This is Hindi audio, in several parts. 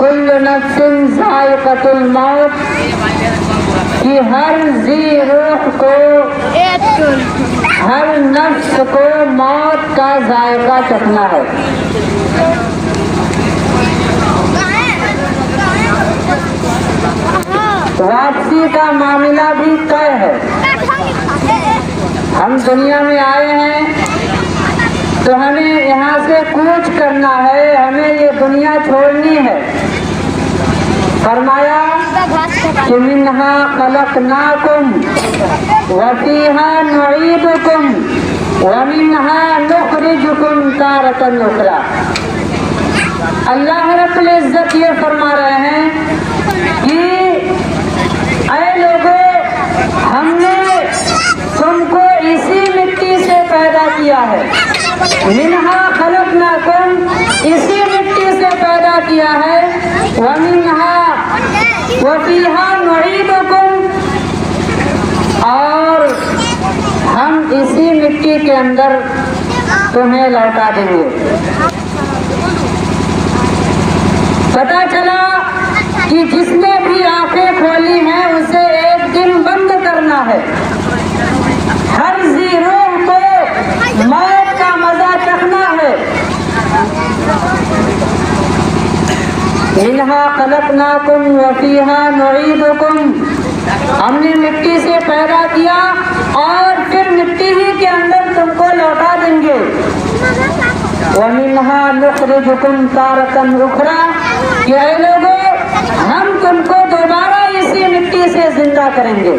कुल्लु नफ्सिन ज़ाइक़तुल मौत कि हर जी रूह को, हर नफ्स को मौत का जायका चखना है। वापसी का मामला भी तय है। हम दुनिया में आए हैं तो हमें यहाँ से कूच करना है, हमें ये दुनिया छोड़नी है। फरमाया कि मिन्हा खलक़नाकुम व फीहा नुईदुकुम व मिन्हा नुखरिजुकुम तारतन उखरा। अल्लाह रब्बुल इज़्ज़त ये फरमा रहे हैं कि ऐ लोगों, हमने तुमको इसी मिट्टी से पैदा किया है। मिन्हा खलक़नाकुम, इसी मिट्टी से पैदा किया है। व मिन्हा व फीहा नुईदुकुम, और हम इसी मिट्टी के अंदर तुम्हें लौटा देंगे। पता चला कि जिसने भी आंखें खोली हैं उसे एक दिन बंद करना है। हर जी रूह को मौत का मजा चखना है। मिन्हा खलक़नाकुम व फीहा नुईदुकुम, हमने मिट्टी से पैदा किया और फिर मिट्टी ही के अंदर तुमको लौटा देंगे। व मिन्हा नुखरिजुकुम तारतन उखरा, कि ऐ लोगों, हम तुमको दोबारा इसी मिट्टी से जिंदा करेंगे।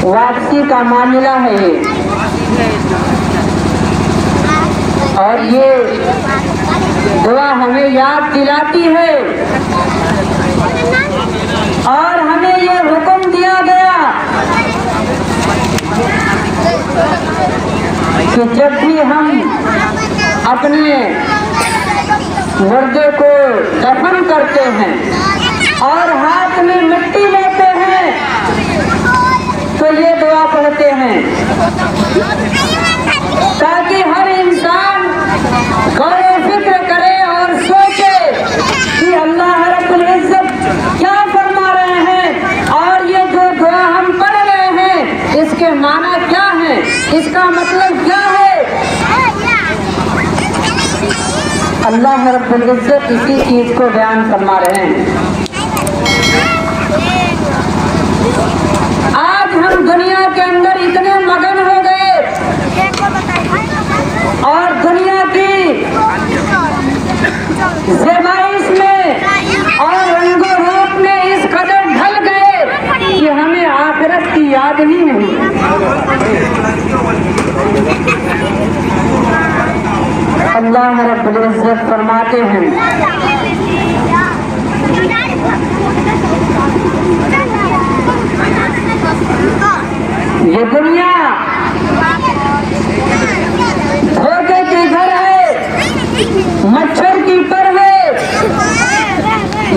वापसी का मामला है ये, और ये दुआ हमें याद दिलाती है और हमें ये हुक्म दिया गया कि जब भी हम अपने मुर्दे को दफन करते हैं और हाथ में मिट्टी लेते हैं तो ये दुआ पढ़ते हैं, ताकि हर इंसान गौर फिक्र करे और सोचे कि अल्लाह रब्बुल इज़्ज़त क्या फरमा रहे हैं और ये जो दुआ हम पढ़ रहे हैं इसके माना क्या है, इसका मतलब क्या है। अल्लाह रब्बुल इज़्ज़त इसी चीज को बयान फरमा रहे हैं। आज हम दुनिया के अंदर इतने मगन हो गए और दुनिया की ज़बाइश में और रंगो रूप में इस कदर ढल गए कि हमें आखिरत की याद ही नहीं। अल्लाह रब्बुल इज़्ज़त फरमाते हैं, ये दुनिया धोखे के घर है, मच्छर की पर है।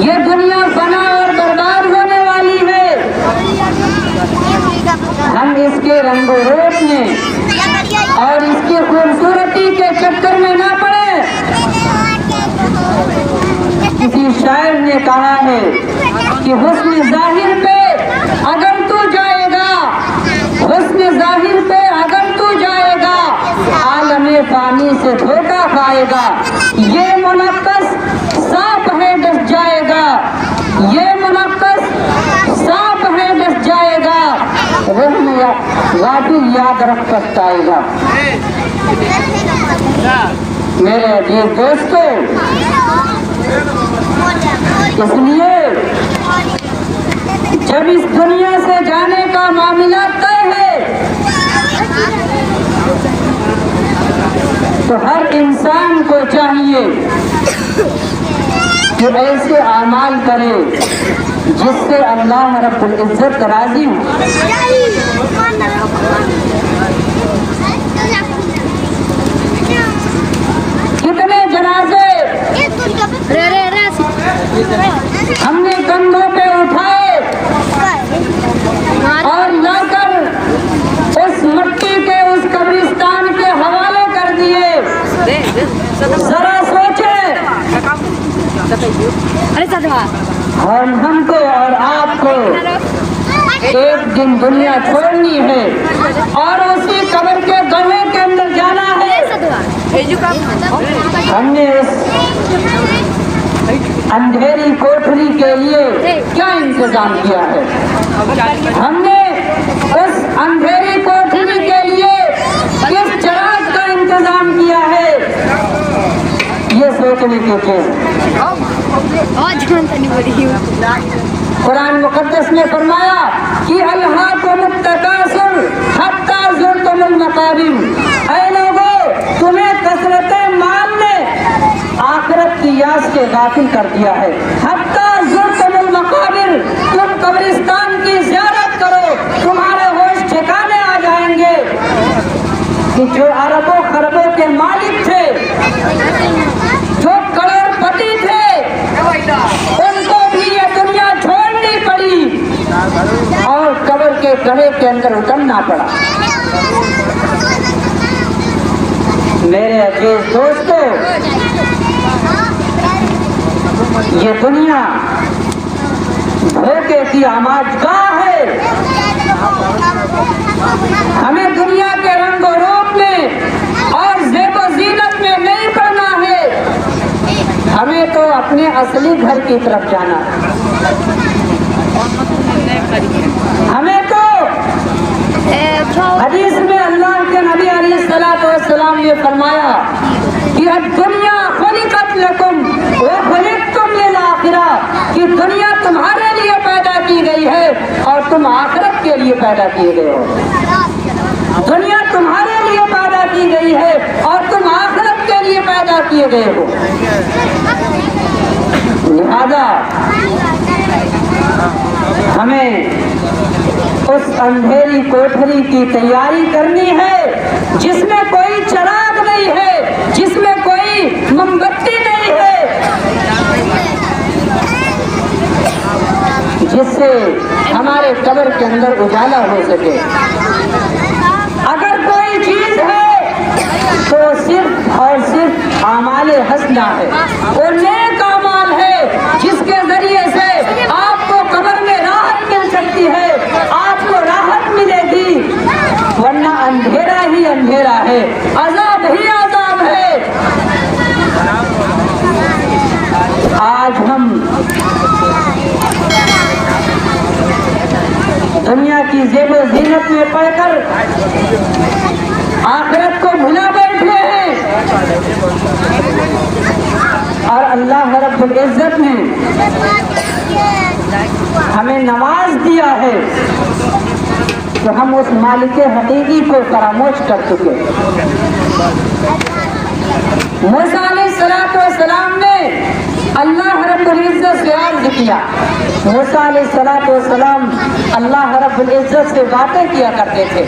ये दुनिया फना और बर्बाद होने वाली है। हम इसके रंगो रूप में और इसकी खूबसूरती के चक्कर में ना पड़े। किसी शायर ने कहा है कि हुस्न ज़ाहिर पे अगर तू जाएगा, हुस्न ज़ाहिर पे अगर तू जाएगा, आलमे फानी से धोखा खाएगा। ये मुनक्कस सांप है डस जाएगा, ये मुनक्कस सांप है डस जाएगा। रहम गाफिल याद रख पछताएगा। मेरे अजीज दोस्तों, इसलिए जब इस दुनिया से जाने का मामला तय है तो हर इंसान को चाहिए कि ऐसे आमाल करे जिससे अल्लाह रब्बुल इज़्ज़त राजी हो। कितने जनाजे हमने कंधों पे उठाए और लाकर उस मिट्टी के उस कब्रिस्तान के हवाले कर दिए। जरा हमको और आपको एक दिन दुनिया छोड़नी है और उसी कब्र के गड्ढे के अंदर जाना है। हमने इस अंधेरी कोठरी के लिए क्या इंतजाम किया है? हमने उस अंधेरी कोठरी के लिए किस चिराग का इंतजाम किया है? ये सोचने की चीज। कुरान मुकद्दस में फरमाया कि अल्हाकुमुत तकासुर हत्ता ज़ुरतुमुल मकाबिर। ऐ लोगों, तुम्हें कसरत माल ने आखिरत की याद से गाफिल कर दिया है। हत्ता ज़ुरतुमुल मकाबिर, तुम कब्रिस्तान की ज़ियारत करो, तुम्हारे होश ठिकाने आ जाएंगे कि जो अरबों खरबों के मालिक थे, जो करोड़पति थे, उनको भी ये दुनिया छोड़नी पड़ी और कब्र के गड्ढे के अंदर उतरना पड़ा। मेरे अजीज दोस्तों, ये दुनिया धोखे की आमाजगाह है। हमें दुनिया के रंग और रूप में और ज़ेब और ज़ीनत में नहीं पड़ना है। हमें तो अपने असली घर की तरफ जाना है। हमें तो हदीस में अल्लाह के नबी अलैहिस्सलातु वस्सलाम ने फरमाया कि दुनिया खुलिकत लकुम व खुलिकतुम लिल आखिरह, कि दुनिया तुम्हारे लिए पैदा की गई है और तुम आखिरत के लिए पैदा किए गए हो। दुनिया तुम्हारे लिए पैदा की गई है और तुम आखिरत के लिए पैदा किए गए हो। लिहाजा हमें उस अंधेरी कोठरी की तैयारी करनी है जिसमें कोई चिराग नहीं है, जिसमें कोई मोमबत्ती नहीं है, जिससे हमारे कब्र के अंदर उजाला हो सके। अगर कोई चीज है तो सिर्फ और सिर्फ आमाले हसना है, वो नेक आमाल है जिसके जरिए से आपको कब्र में राहत मिल सकती है, आपको राहत मिलेगी, वरना अंधेरा ही अंधेरा है, अजाब ही अजाब है। आज हम दुनिया की ज़ेब ज़ीनत में पड़कर आखिरत को भुला बैठे हैं और अल्लाह रब्बुल इज्जत ने हमें नवाज दिया है तो हम उस मालिक हकीकी को फरामोश कर चुके। मूसा अलैहिस्सलातु वस्सलाम ने अल्लाह रब्बुल इज्जत से अर्ज किया। मूसा अलैहिस्सलातु वस्सलाम अल्लाह रब्बुल इज्जत से बातें किया करते थे।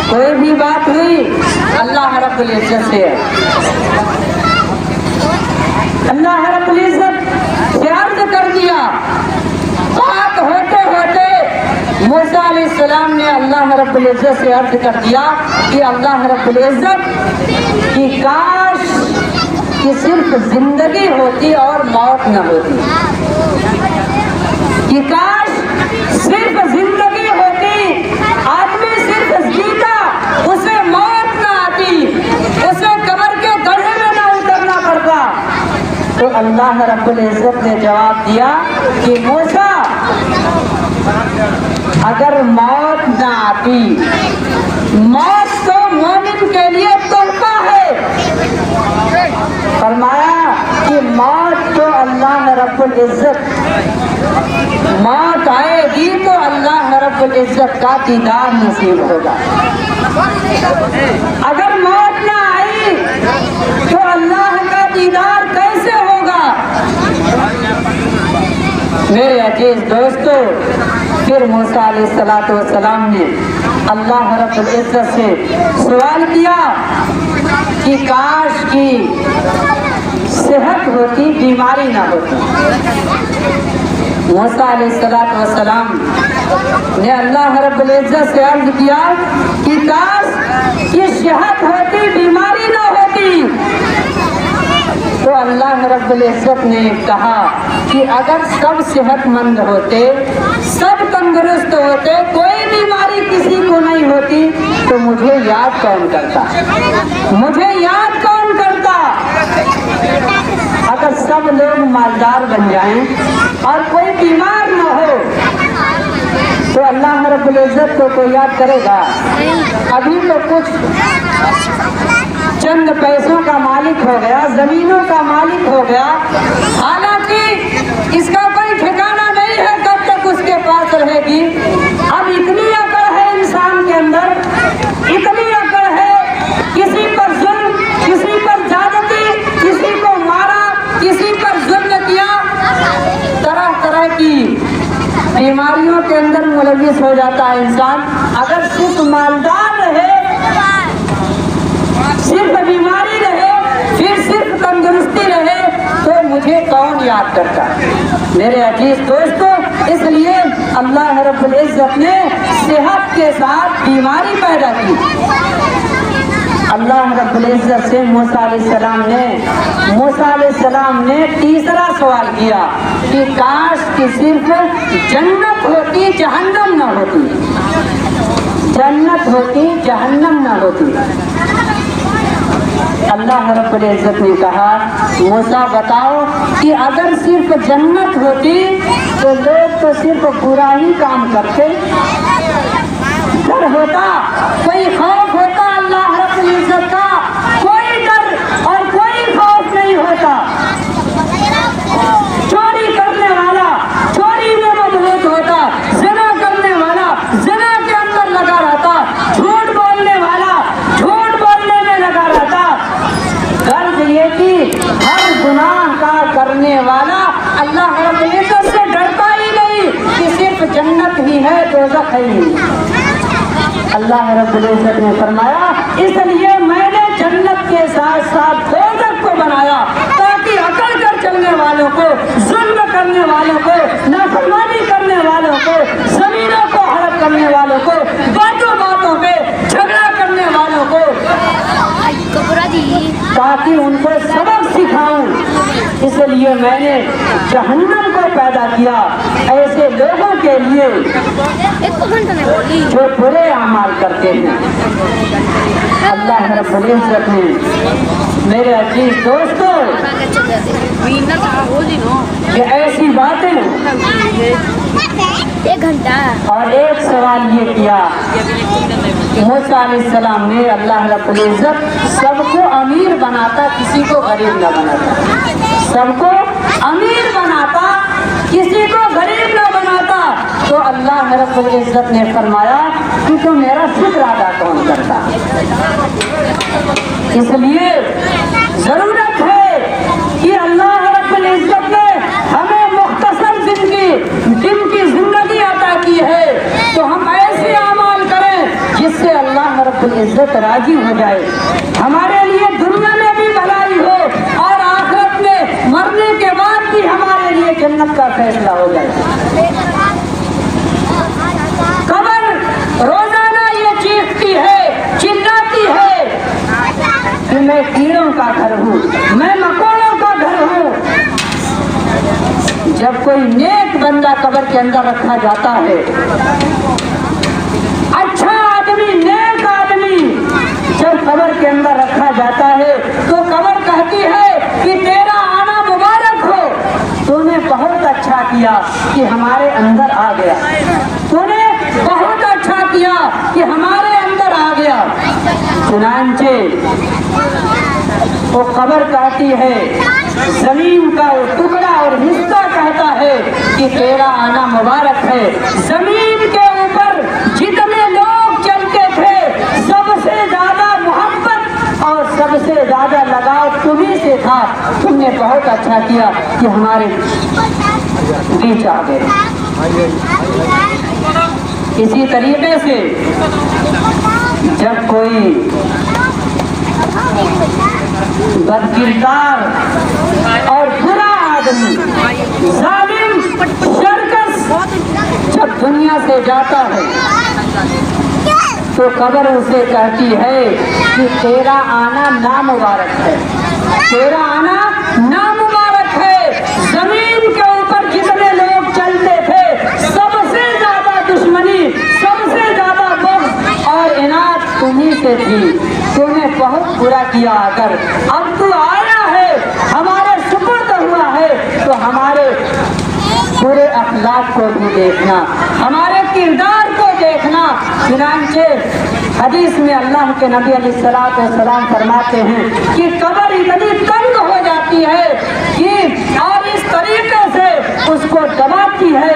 कोई भी बात हुई अल्लाह रब्बुल इज्जत से, अल्लाह रब्बुल इज्जत से अर्ज कर दिया। बात होते होते मूसा अलैहिस्सलाम ने अल्लाह रब्बुल इज्जत से अर्ज कर दिया कि अल्लाह रब्बुल इज्जत की काश कि सिर्फ जिंदगी होती और मौत न होती, कि काश सिर्फ जिंदगी होती, आदमी सिर्फ जीता, उसे मौत न आती, उसे कब्र के गड्ढे में न उतरना पड़ता। तो अल्लाह रब्बुल इज्जत ने जवाब दिया कि मूसा, अगर मौत न आती, मौत तो मोमिन के लिए तोहफा है। फरमाया कि मौत तो अल्लाह रब्बुल इज्जत, मौत आएगी तो अल्लाह रब्बुल इज्जत का दीदार नसीब होगा। अगर मौत ना आई तो अल्लाह का दीदार कैसे होगा? मेरे अजीज दोस्तों, फिर मूसा अलैहिस्सलातु वस्सलाम ने अल्लाह रब्बुल इज्जत से सवाल किया कि काश की सेहत होती, बीमारी ना होती। मूसा अलैहिस्सलातु वस्सलाम ने अल्लाह रब्बुल इज्जत से अर्ज किया कि काश की सेहत होती, बीमारी ना होती। तो अल्लाह रब्बुल इज़्ज़त ने कहा कि अगर सब सेहतमंद होते, सब तंदुरुस्त होते, कोई बीमारी किसी को नहीं होती, तो मुझे याद कौन करता, मुझे याद कौन करता। अगर सब लोग मालदार बन जाएं और कोई बीमार न हो, तो अल्लाह रब्बुल इज़्ज़त को कोई याद करेगा? अभी तो कुछ चंद पैसों का मालिक हो गया, जमीनों का मालिक हो गया, हालांकि इसका कोई ठिकाना नहीं है कब तक उसके पास रहेगी। अब इतनी अकड़ है इंसान के अंदर, इतनी अकड़ है, किसी पर जुल्म, किसी पर ज्यादती, किसी को मारा, किसी पर जुल्म किया, तरह तरह की बीमारियों के अंदर मुलविस हो जाता है इंसान। अगर सिर्फ मालदार रहे, सिर्फ बीमारी रहे, फिर सिर्फ तंदुरुस्ती रहे, तो मुझे कौन याद करता। मेरे अजीज दोस्तों, इसलिए अल्लाह रब्बुल इज़्ज़त ने सेहत के साथ बीमारी पैदा की। अल्लाह रब्बुल इज़्ज़त से मूसा अलैहिस्सलाम ने तीसरा सवाल किया कि काश कि सिर्फ जन्नत होती, जहन्नम न होती, जन्नत होती, जहन्नम न होती। अल्लाह रब्बुल इज़्ज़त ने कहा, मूसा बताओ कि अगर सिर्फ जन्नत होती तो लोग तो सिर्फ बुरा ही काम करते, डर होता, कोई खौफ होता अल्लाह रब्बुल इज़्ज़त का, कोई डर और कोई खौफ नहीं होता। चोरी करने वाला चोरी में मजबूत होता, ज़िना करने वाला ज़िना के अंदर लगा रहता, झूठ बोलने वाला झूठ बोलने में लगा रहता। गर्ज ये कि हर गुनाह का करने वाला अल्लाह रब्बुल इज़्ज़त से डरता ही नहीं कि सिर्फ जन्नत ही है, दोज़ख है ही। अल्लाह रब्बुल इज़्ज़त ने फरमाया, इसलिए मैंने जन्नत के साथ साथ दोज़ख को बनाया ताकि अकड़ कर चलने वालों को, जुल्म करने वालों को, नाफरमानी करने वालों को, ज़मीनों को हड़प करने वालों को, बातों बातों पे झगड़ा करने वालों को, ताकि उनको सबक सिखाऊं। इसलिए मैंने जहन्नम को पैदा किया ऐसे लोगों के लिए जो बुरे अमाल करते हैं। अल्लाह रब्बुल इज़्ज़त ने, मेरे अजीज दोस्तों, ये ऐसी बातें, एक घंटा और एक सवाल ये किया मूसा अलैहिस्सलाम ने, अल्लाह रब्बुल इज़्ज़त सबको अमीर बनाता, किसी को गरीब न बनाता, सबको अमीर बनाता, किसी को गरीब न बनाता। तो अल्लाह रब्बुल इज़्ज़त ने फरमाया कि तो मेरा शुक्र अदा कौन करता। इसलिए जरूरत है कि अल्लाह रब्बुल इज़्ज़त ने हमें मुख्तसर दिन की जिंदगी अता की है, तो हम ऐसे अमाल करें जिससे अल्लाह रब्बुल इज़्ज़त राजी हो जाए, हमारे लिए दुनिया में भी भलाई हो और आखिरत में मरने के बाद भी हमारे लिए जन्नत का फैसला हो जाए। कब्र रोजाना ये चीखती है, चिल्लाती है कि मैं कीड़ों का घर हूँ, मैं मकोड़ों का घर हूँ। जब कोई नेक बंदा कब्र के अंदर रखा जाता है, अच्छा आदमी, नेक आदमी जब कब्र के अंदर रखा जाता है, तो कब्र कहती है कि तेरा आना मुबारक हो, तूने बहुत अच्छा किया कि हमारे अंदर आ गया, तूने बहुत अच्छा किया कि हमारे अंदर आ गया। चुनांचे वो कब्र कहती है, जमीन का वो टुकड़ा और हिस्सा कहता है कि तेरा आना मुबारक है। जमीन के ऊपर जितने लोग चलते थे, सबसे ज्यादा मोहब्बत और सबसे ज्यादा लगाव तुम्हीं से था, तुमने बहुत अच्छा किया कि हमारे बीच आ गए। इसी तरीके से जब कोई बदकिरदार और बुरा आदमी, जालिम, शरकस जब दुनिया से जाता है, तो कब्र उसे कहती है कि तेरा आना नामुबारक है, तेरा आना पूरा किया। अगर अब तू आया है, हमारे सुपुर्द हुआ है, तो हमारे पूरे अखलाक को भी देखना, हमारे किरदार को देखना। चुनांचे हदीस में अल्लाह के नबी अलैहिस्सलातु वस्सलाम फरमाते हैं कि कब्र इतनी तंग हो जाती है कि और इस तरीके से उसको दबाती है,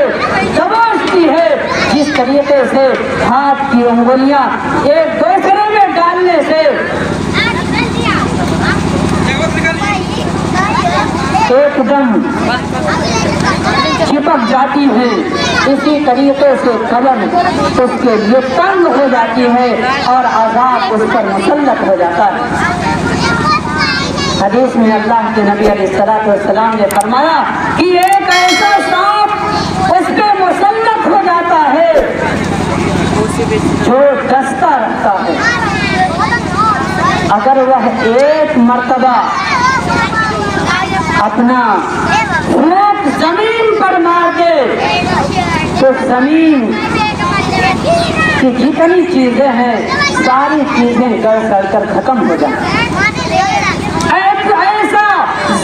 दबोचती है, जिस तरीके से हाथ की उंगलियां एक दूसरे में डालने से एकदम चिपक जाती है, इसी तरीके से कब्र उसके लिए तंग हो जाती है और अज़ाब उस पर मुसल्लत हो जाता है। हदीस में अल्लाह के नबी अलैहिस्सलातु वस्सलाम ने फरमाया कि एक ऐसा सांप उस पे मुसल्लत हो जाता है जो डसता रहता है। अगर वह एक मर्तबा अपना हाथ जमीन पर मार दे तो जमीन की जितनी चीजें हैं सारी चीजें गड़ सड़ कर खत्म हो जाए। ऐसा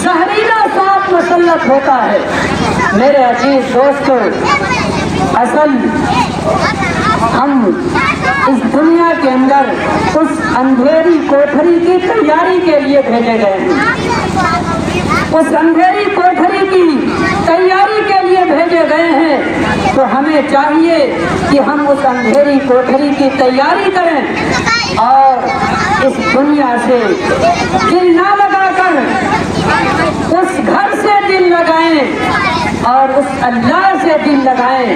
जहरीला सांप मुसल्लत होता है। मेरे अजीज दोस्तों, असल हम इस दुनिया के अंदर उस अंधेरी कोठरी की तैयारी के लिए भेजे गए हैं। उस अंधेरी कोठरी की तैयारी के लिए भेजे गए हैं, तो हमें चाहिए कि हम उस अंधेरी कोठरी की तैयारी करें और इस दुनिया से दिल ना लगाकर उस घर से दिल लगाएं और उस अल्लाह से दिल लगाएं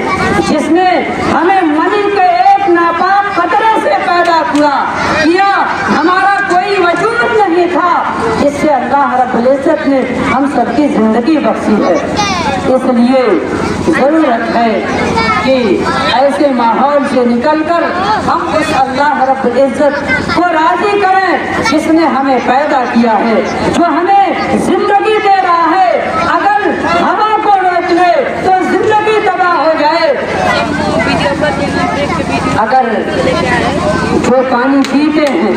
जिसने हमें मनी के एक नापाक कतरे से पैदा किया। हमारा कोई वजूद नहीं था, जिससे अल्लाह रब्बुल इज्जत ने हम सबकी जिंदगी बख्शी है। इसलिए जरूरत है कि ऐसे माहौल से निकलकर हम उस अल्लाह रब्बुल इज्जत को राजी करें जिसने हमें पैदा किया है, जो हमें जिंदगी दे रहा है। अगर हवा को रोक ले तो जिंदगी तबाह हो जाए। अगर जो पानी पीते हैं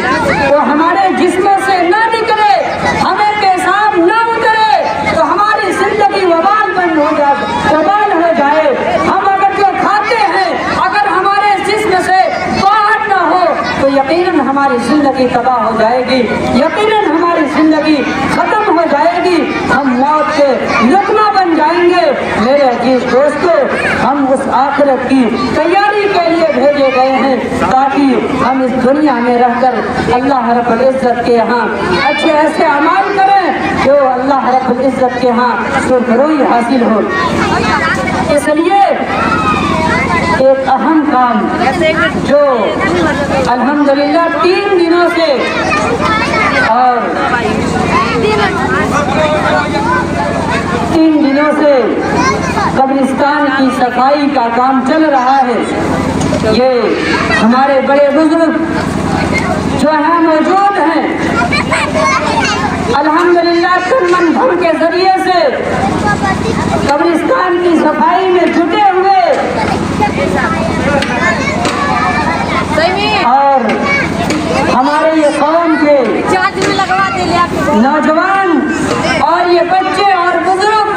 तो हमारे जिस्म से न निकले, हमें पेशाब न उतरे, तो हमारी जिंदगी वबाल बंद हो जाए, वबाल हो जाए। हम अगर जो खाते हैं अगर हमारे जिस्म से बाहर न हो तो यकीनन हमारी जिंदगी तबाह हो जाएगी, यकीनन हमारी जिंदगी खत्म हो जाएगी, हम मौत के लुकमा बन जाएंगे। मेरे अजीज दोस्तों, हम उस आखिरत की तैयारी के लिए भेजे गए हैं ताकि हम इस दुनिया में रहकर अल्लाह रब्बुल इज्जत के यहाँ अच्छे ऐसे अमाल करें जो अल्लाह रब्बुल इज्जत के यहाँ सुरखरुई हासिल हो। इसलिए एक अहम काम जो अल्हम्दुलिल्लाह 3 दिनों से और 3 दिनों से कब्रिस्तान की सफाई का काम चल रहा है। ये हमारे बड़े बुजुर्ग जो यहाँ मौजूद हैं अल्हम्दुलिल्लाह तन मन धन के जरिए से कब्रिस्तान की सफाई में जुटे हुए और हमारे ये कौम के नौजवान और ये बच्चे और बुजुर्ग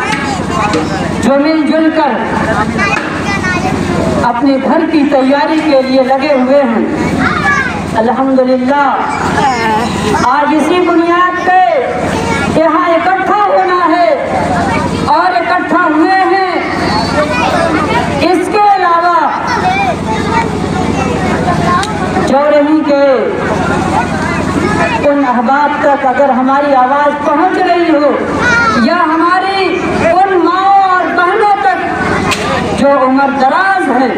जो मिलजुल कर अपने घर की तैयारी के लिए लगे हुए हैं। अल्हम्दुलिल्लाह आज इसी बुनियाद पे यहाँ इकट्ठा होना है और इकट्ठा हुए हैं। इसके अलावा चौरही के उन अहबाब तक अगर हमारी आवाज़ पहुँच रही हो या हमारी उन माओ और बहनों तक जो उम्र दराज हैं,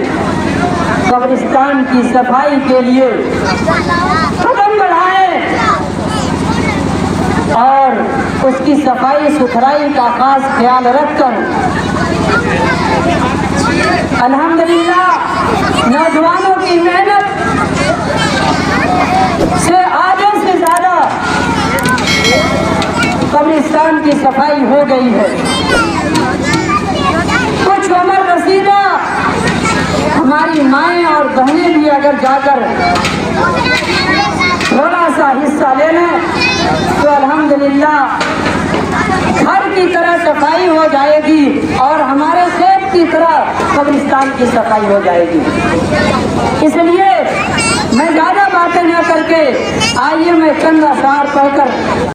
कब्रिस्तान की सफाई के लिए कदम बढ़ाएं और उसकी सफाई सुथराई का खास ख्याल रखकर अल्हम्दुलिल्लाह नौजवानों की मेहनत से आधे से ज़्यादा कब्रिस्तान की सफाई हो गई है। कुछ उम्र रसीदा हमारी माएँ और बहनें भी अगर जाकर थोड़ा सा हिस्सा ले लें सफाई हो जाएगी और हमारे खेत की तरह कब्रिस्तान की सफाई हो जाएगी। इसलिए मैं ज्यादा बातें न करके आइए मैं चंद अशआर पढ़कर